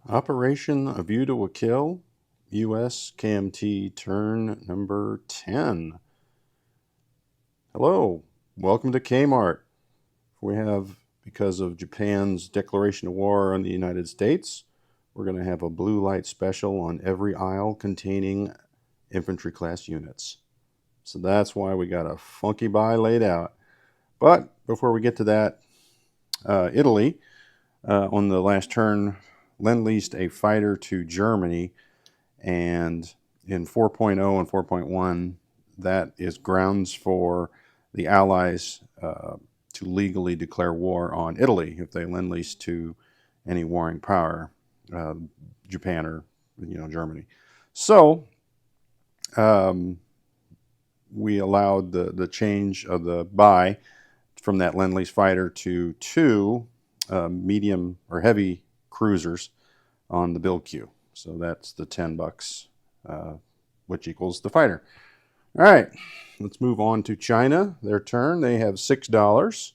Operation A View to a Kill, U.S. KMT turn number 10. Hello, welcome to Kmart. We have, because of Japan's declaration of war on the United States, we're going to have a blue light special on every aisle containing infantry class units. So that's why we got a funky buy laid out. But before we get to that, Italy, on the last turn, lend-leased a fighter to Germany, and in 4.0 and 4.1, that is grounds for the Allies to legally declare war on Italy if they lend-lease to any warring power, Japan or Germany. So we allowed the change of the buy from that lend-lease fighter to two medium or heavy cruisers on the build queue. So that's the $10, which equals the fighter. All right, let's move on to China. Their turn. They have $6,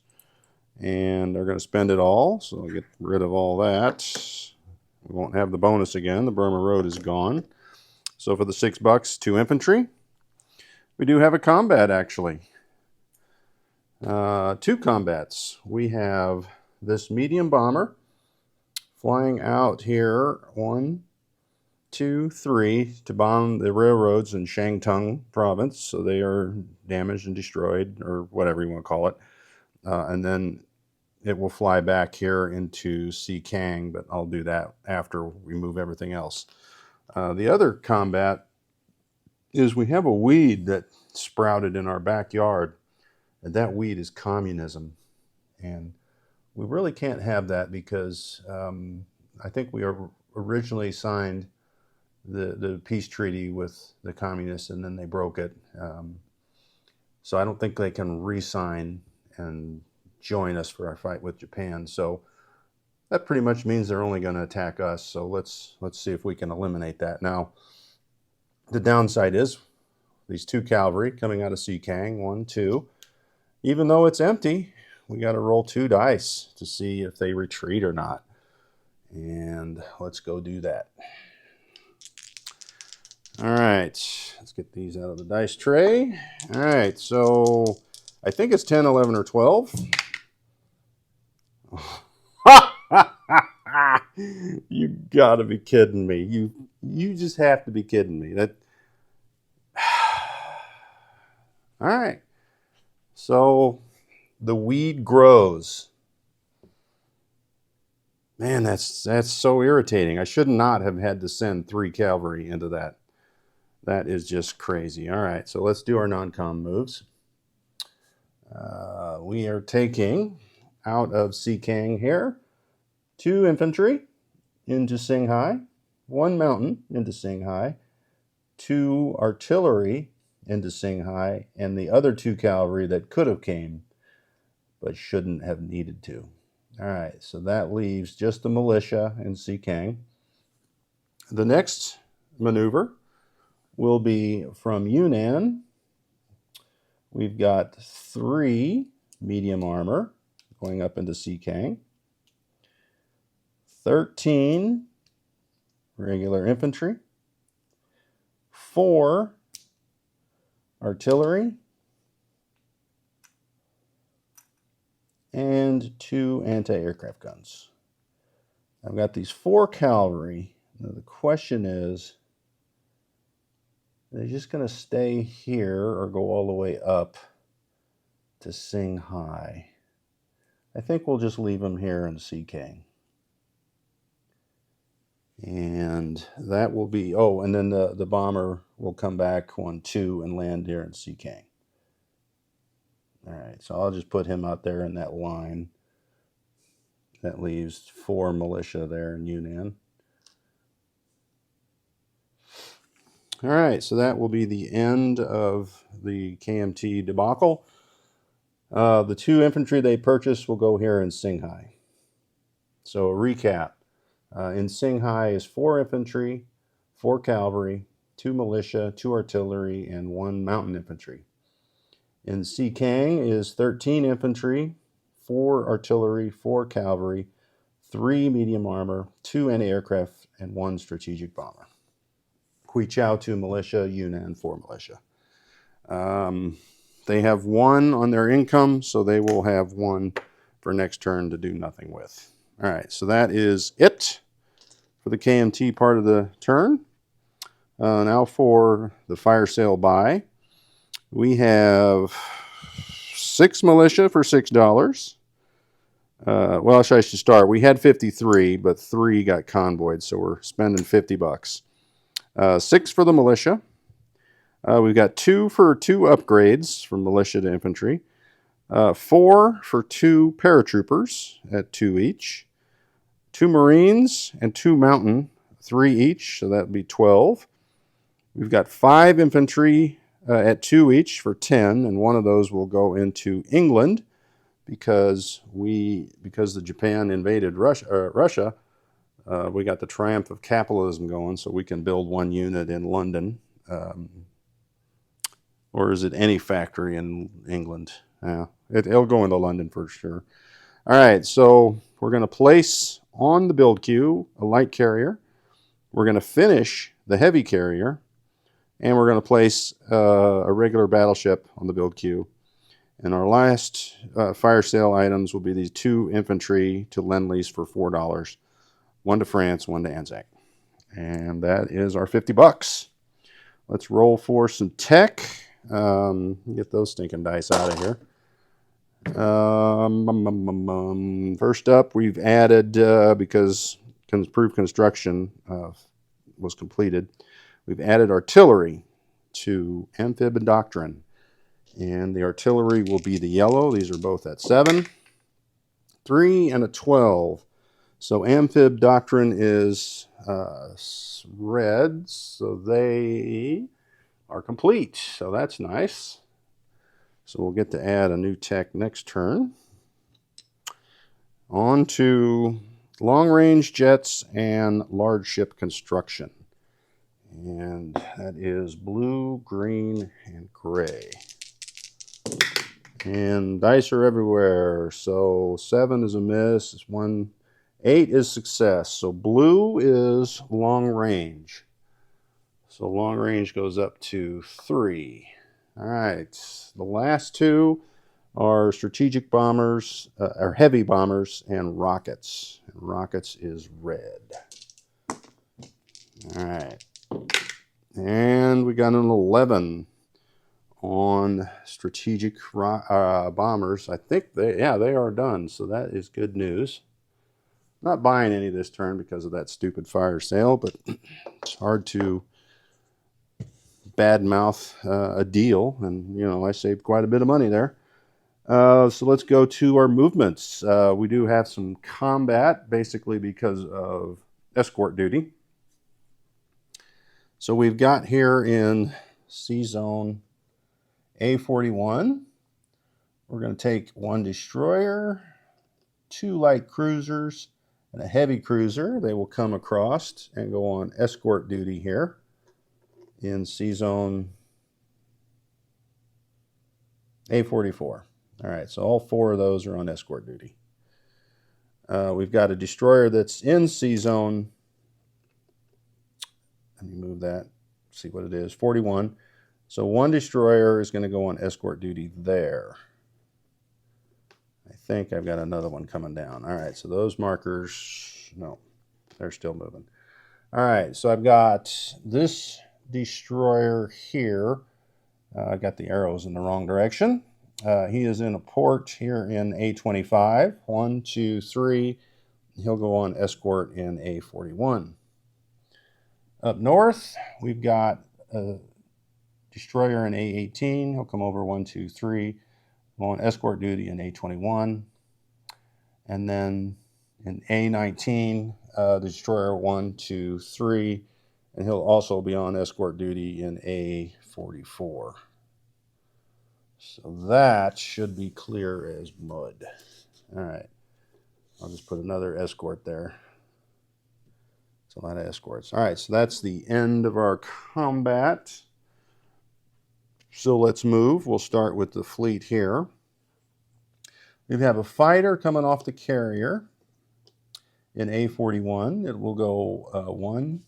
and they're going to spend it all. So I'll get rid of all that. We won't have the bonus again. The Burma Road is gone. So for the $6, 2 infantry. We do have a combat, actually. 2 combats. We have this medium bomber flying out here, 1, 2, 3, to bomb the railroads in Shantung province. So they are damaged and destroyed, or whatever you want to call it. And then it will fly back here into Xikang, but I'll do that after we move everything else. The other combat is we have a weed that sprouted in our backyard, and that weed is communism. And we really can't have that because I think we originally signed the peace treaty with the communists, and then they broke it. So I don't think they can re-sign and join us for our fight with Japan. So that pretty much means they're only going to attack us. So let's see if we can eliminate that. Now, the downside is these 2 cavalry coming out of Xikang, 1, 2. Even though it's empty, we got to roll 2 dice to see if they retreat or not. And let's go do that. All right, let's get these out of the dice tray. All right, so I think it's 10, 11, or 12. You gotta be kidding me. You just have to be kidding me. That. All right. So the weed grows. Man, that's so irritating. I should not have had to send 3 cavalry into that. That is just crazy. All right, so let's do our non-com moves. We are taking out of Xikang here 2 infantry into Singhai, 1 mountain into Singhai, 2 artillery into Singhai, and the other 2 cavalry that could have came but shouldn't have needed to. All right, so that leaves just the militia in Xikang. The next maneuver will be from Yunnan. We've got 3 medium armor going up into Xikang, 13 regular infantry, 4 artillery, and 2 anti-aircraft guns. I've got these 4 cavalry. Now the question is, are they just going to stay here or go all the way up to Singhai? I think we'll just leave them here in Xikang. And that will be, oh, and then the bomber will come back 1, 2 and land here in Xikang. All right, so I'll just put him out there in that line. That leaves 4 militia there in Yunnan. All right, so that will be the end of the KMT debacle. The 2 infantry they purchased will go here in Singhai. So a recap. In Singhai is 4 infantry, 4 cavalry, 2 militia, 2 artillery, and 1 mountain infantry. In Xikang is 13 infantry, 4 artillery, 4 cavalry, 3 medium armor, 2 anti-aircraft, and 1 strategic bomber. Kui Chau 2 militia, Yunnan 4 militia. They have 1 on their income, so they will have 1 for next turn to do nothing with. All right, so that is it for the KMT part of the turn. Now for the fire sale buy. We have 6 militia for $6. Well, I should start. We had 53, but 3 got convoyed, so we're spending $50. 6 for the militia. We've got 2 for 2 upgrades from militia to infantry. 4 for 2 paratroopers at 2 each. 2 marines and 2 mountain, 3 each, so that would be 12. We've got 5 infantry at 2 each for 10, and 1 of those will go into England because the Japan invaded Russia. We got the triumph of capitalism going, so we can build 1 unit in London. Or is it any factory in England? Yeah, it'll go into London for sure. All right, so we're going to place on the build queue a light carrier. We're going to finish the heavy carrier. And we're going to place a regular battleship on the build queue. And our last fire sale items will be these 2 infantry to Lend-Lease for $4. 1 to France, 1 to Anzac. And that is our $50. Let's roll for some tech. Get those stinking dice out of here. First up, we've added, because proof construction was completed, we've added artillery to Amphib and Doctrine. And the artillery will be the yellow. These are both at 7. 3 and a 12. So Amphib Doctrine is red, so they are complete. So that's nice. So we'll get to add a new tech next turn. On to long-range jets and large ship construction. And that is blue, green, and gray. And dice are everywhere. So 7 is a miss. 8 is success. So blue is long range. So long range goes up to 3. All right. The last 2 are strategic bombers, or heavy bombers, and rockets. And rockets is red. All right. And we got an 11 on strategic bombers. I think they are done. So that is good news. Not buying any this turn because of that stupid fire sale, but it's hard to badmouth a deal. And, you know, I saved quite a bit of money there. So let's go to our movements. We do have some combat, basically because of escort duty. So we've got here in C-Zone A41, we're going to take 1 destroyer, 2 light cruisers, and a heavy cruiser. They will come across and go on escort duty here in C-Zone A44. All right, so all 4 of those are on escort duty. We've got a destroyer that's in C-Zone. Let me move that, see what it is, 41. So 1 destroyer is going to go on escort duty there. I think I've got another one coming down. All right, so those markers, no, they're still moving. All right, so I've got this destroyer here. I got the arrows in the wrong direction. He is in a port here in A25. 1, 2, 3. He'll go on escort in A41. Up north, we've got a destroyer in A18. He'll come over 1, 2, 3. Go on escort duty in A21. And then in A19, the destroyer 1, 2, 3. And he'll also be on escort duty in A44. So that should be clear as mud. All right. I'll just put another escort there. It's a lot of escorts. All right, so that's the end of our combat. So let's move. We'll start with the fleet here. We have a fighter coming off the carrier. In A41, it will go 1,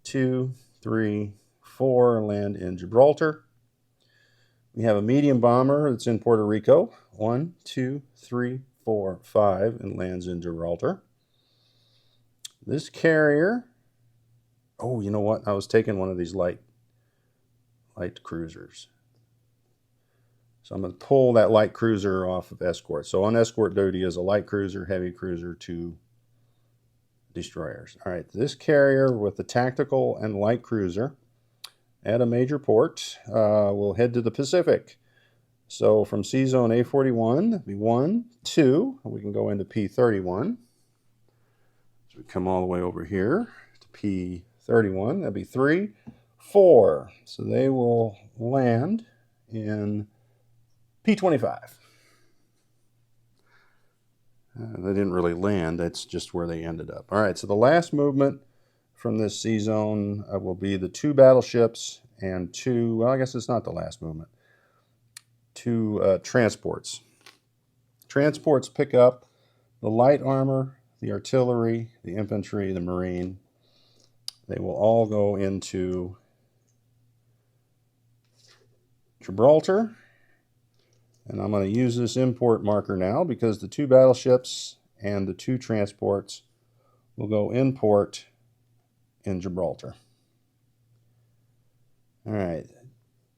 2, 3, 4, and land in Gibraltar. We have a medium bomber that's in Puerto Rico. 1, 2, 3, 4, 5, and lands in Gibraltar. This carrier, oh, you know what? I was taking one of these light cruisers. So I'm going to pull that light cruiser off of escort. So on escort duty is a light cruiser, heavy cruiser, 2 destroyers. All right, this carrier with the tactical and light cruiser at a major port will head to the Pacific. So from C zone A41, that'd be 1, 2. We can go into P31. So we come all the way over here to P31. That'd be 3, 4. So they will land in P25. They didn't really land. That's just where they ended up. All right, so the last movement from this C zone will be the 2 battleships and 2, well, I guess it's not the last movement, 2 transports. Transports pick up the light armor, the artillery, the infantry, the marine. They will all go into Gibraltar. And I'm going to use this import marker now because the 2 battleships and the 2 transports will go in port in Gibraltar. All right.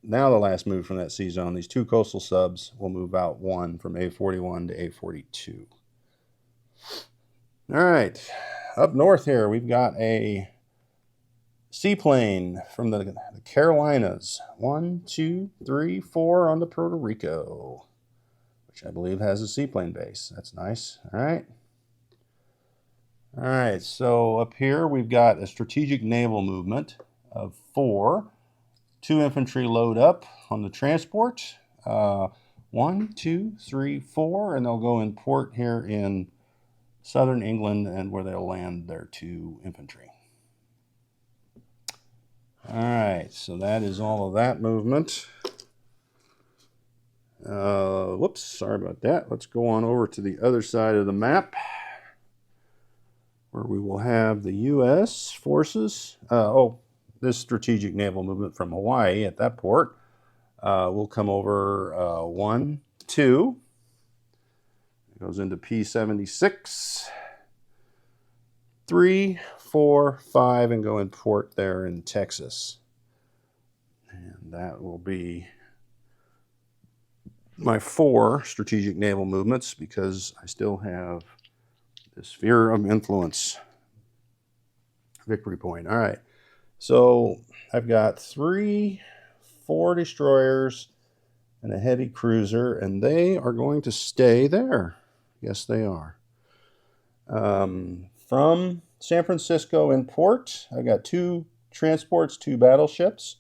Now the last move from that C zone, these 2 coastal subs will move out 1 from A41 to A42. All right. Up north here, we've got a seaplane from the Carolinas. 1, 2, 3, 4 on the Puerto Rico, which I believe has a seaplane base. That's nice. All right. All right. So up here we've got a strategic naval movement of 4. 2 infantry load up on the transport. 1, 2, 3, 4, and they'll go in port here in southern England, and where they'll land their 2 infantry. All right, so that is all of that movement. Whoops, sorry about that. Let's go on over to the other side of the map, where we will have the U.S. forces. This strategic naval movement from Hawaii at that port will come over 1, 2. It goes into P76. 3, 4, 5, and go in port there in Texas. And that will be my 4 strategic naval movements because I still have this sphere of influence victory point. All right, so I've got 3, 4 destroyers and a heavy cruiser, and they are going to stay there. Yes, they are. From San Francisco in port, I've got 2 transports, 2 battleships.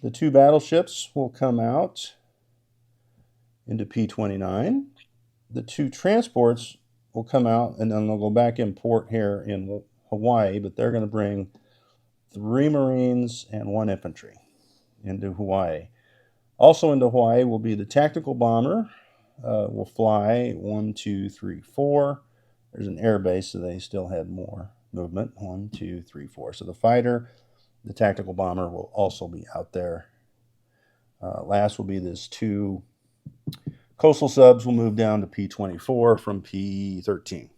The 2 battleships will come out into P29. The 2 transports will come out, and then they'll go back in port here in Hawaii, but they're going to bring 3 Marines and 1 infantry into Hawaii. Also into Hawaii will be the tactical bomber. Will fly 1, 2, 3, 4. There's an air base, so they still had more movement. 1, 2, 3, 4. So the fighter, the tactical bomber will also be out there. Last will be this 2 coastal subs will move down to P24 from P13.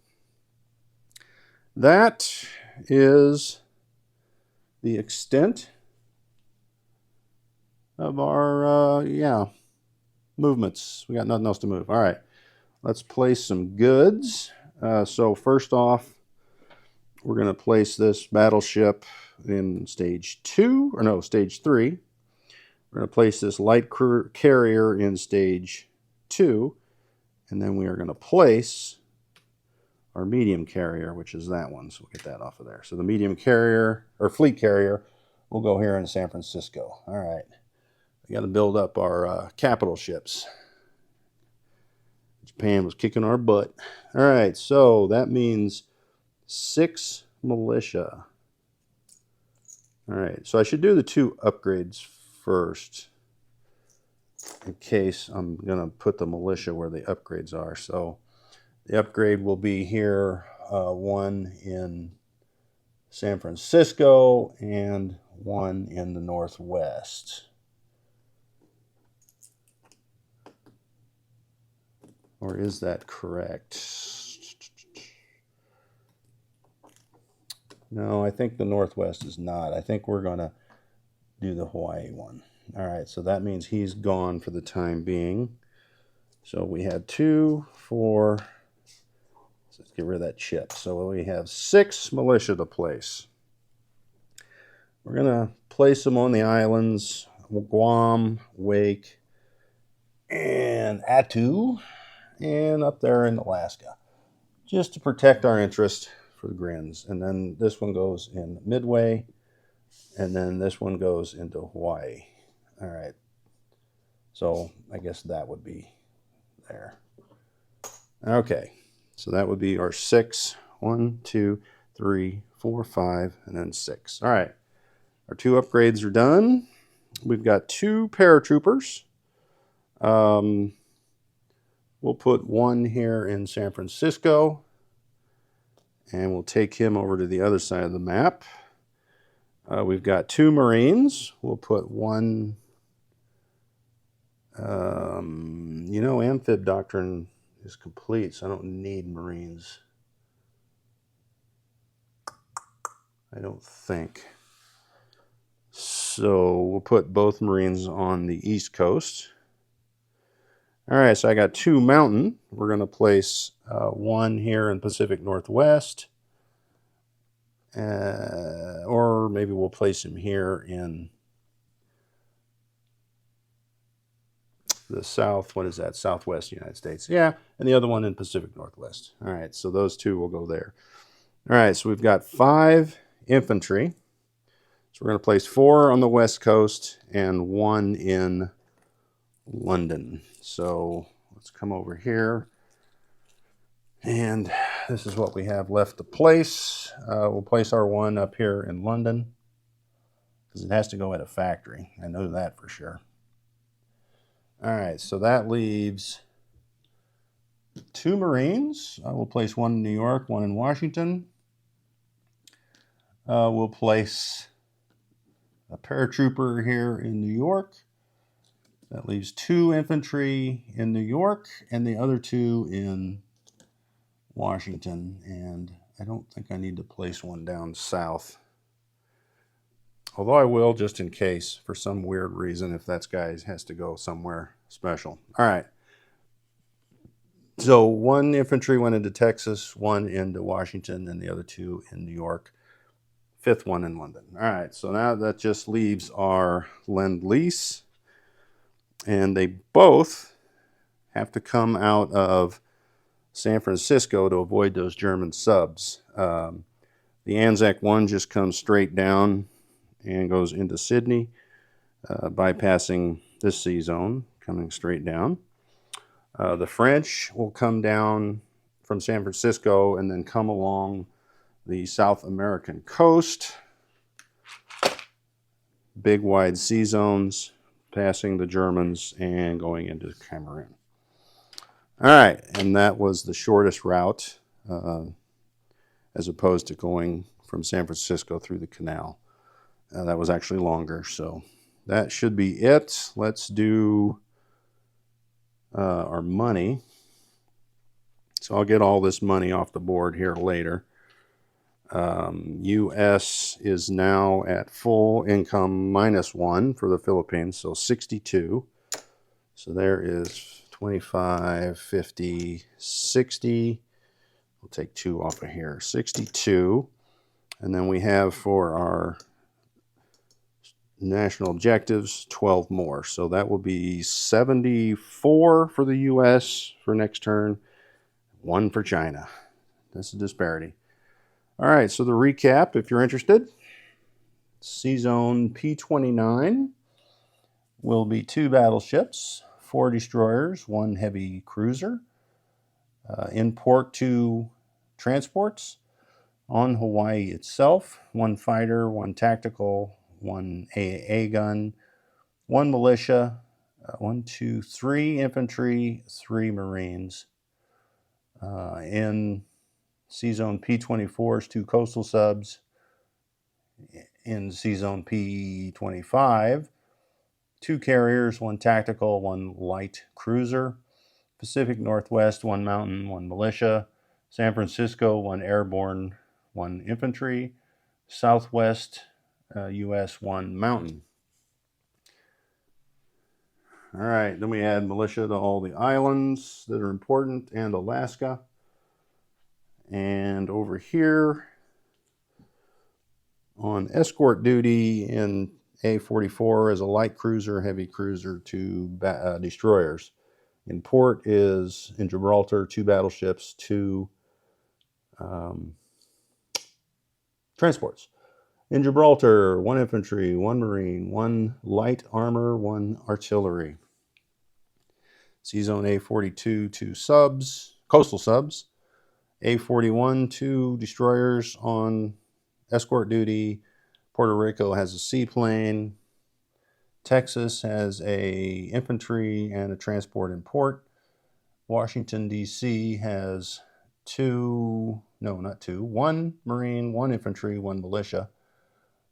That is the extent of our, movements. We got nothing else to move. All right, let's place some goods. So first off, we're going to place this battleship in stage 3. We're going to place this light carrier in stage 2, and then we are going to place our medium carrier, which is that one. So we'll get that off of there. So the medium carrier, or fleet carrier, will go here in San Francisco. All right. We got to build up our capital ships. Japan was kicking our butt. All right, so that means 6 militia. All right, so I should do the 2 upgrades first in case I'm going to put the militia where the upgrades are. So the upgrade will be here one in San Francisco, and one in the Northwest. Or is that correct? No, I think the Northwest is not. I think we're going to do the Hawaii one. All right, so that means he's gone for the time being. So we had 2, 4. Let's get rid of that chip. So we have 6 militia to place. We're going to place them on the islands, Guam, Wake, and Attu, and up there in Alaska, just to protect our interest for the grins. And then this one goes in Midway, and then this one goes into Hawaii. All right. So I guess that would be there. Okay. So that would be our 6. 1, 2, 3, 4, 5, and then 6. All right. Our 2 upgrades are done. We've got 2 paratroopers. We'll put one here in San Francisco, and we'll take him over to the other side of the map. We've got 2 Marines. We'll put one. Amphib doctrine is complete, so I don't need Marines. I don't think. So we'll put both Marines on the East Coast. All right, so I got 2 Mountain. We're going to place one here in Pacific Northwest. Or maybe we'll place him here in the South. What is that? Southwest United States. Yeah, and the other one in Pacific Northwest. All right, so those 2 will go there. All right, so we've got 5 infantry. So we're going to place 4 on the West Coast and 1 in London. So let's come over here. And this is what we have left to place. We'll place our one up here in London because it has to go at a factory. I know that for sure. All right, so that leaves 2 Marines. We'll place one in New York, one in Washington. We'll place a paratrooper here in New York. That leaves 2 infantry in New York and the other 2 in Washington. And I don't think I need to place one down south. Although I will, just in case, for some weird reason, if that guy has to go somewhere special. All right. So 1 infantry went into Texas, 1 into Washington, and the other 2 in New York. 5th one in London. All right, so now that just leaves our Lend-Lease. And they both have to come out of San Francisco to avoid those German subs. The Anzac 1 just comes straight down and goes into Sydney, bypassing this sea zone, coming straight down. The French will come down from San Francisco and then come along the South American coast. Big wide sea zones, passing the Germans and going into Cameroon. All right, and that was the shortest route as opposed to going from San Francisco through the canal. That was actually longer, so that should be it. Let's do our money. So I'll get all this money off the board here later. U.S. is now at full income -1 for the Philippines, so 62. So there is 25, 50, 60. We'll take 2 off of here, 62. And then we have for our national objectives 12 more. So that will be 74 for the U.S. for next turn, 1 for China. That's a disparity. All right, so the recap, if you're interested, C-Zone P-29 will be 2 battleships, 4 destroyers, 1 heavy cruiser, in-port 2 transports, on Hawaii itself, 1 fighter, 1 tactical, 1 AA gun, 1 militia, 3 infantry, 3 Marines, in C-Zone P-24s, 2 coastal subs. In C-Zone P-25, 2 carriers, 1 tactical, 1 light cruiser. Pacific Northwest, 1 mountain, 1 militia. San Francisco, 1 airborne, 1 infantry. Southwest U.S., 1 mountain. All right, then we add militia to all the islands that are important and Alaska. And over here on escort duty in A44 is a light cruiser, heavy cruiser, 2 destroyers. In port is in Gibraltar, 2 battleships, 2 transports. In Gibraltar, 1 infantry, 1 marine, 1 light armor, 1 artillery. C-Zone A42, 2 subs, coastal subs. A41, 2 destroyers on escort duty. Puerto Rico has a seaplane. Texas has a infantry and a transport in port. Washington, D.C. has 1 marine, 1 infantry, 1 militia.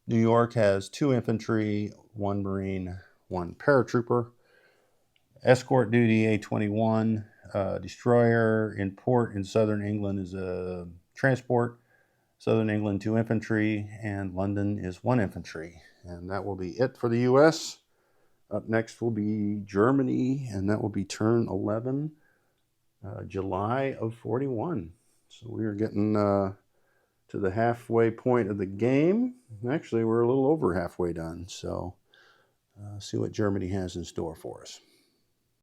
New York has 2 infantry, 1 marine, 1 paratrooper. Escort duty A21, destroyer in port in southern England is a transport. Southern England, 2 infantry, and London is 1 infantry. And that will be it for the U.S. Up next will be Germany, and that will be turn 11, July of 41. So we are getting to the halfway point of the game. Actually, we're a little over halfway done. So see what Germany has in store for us.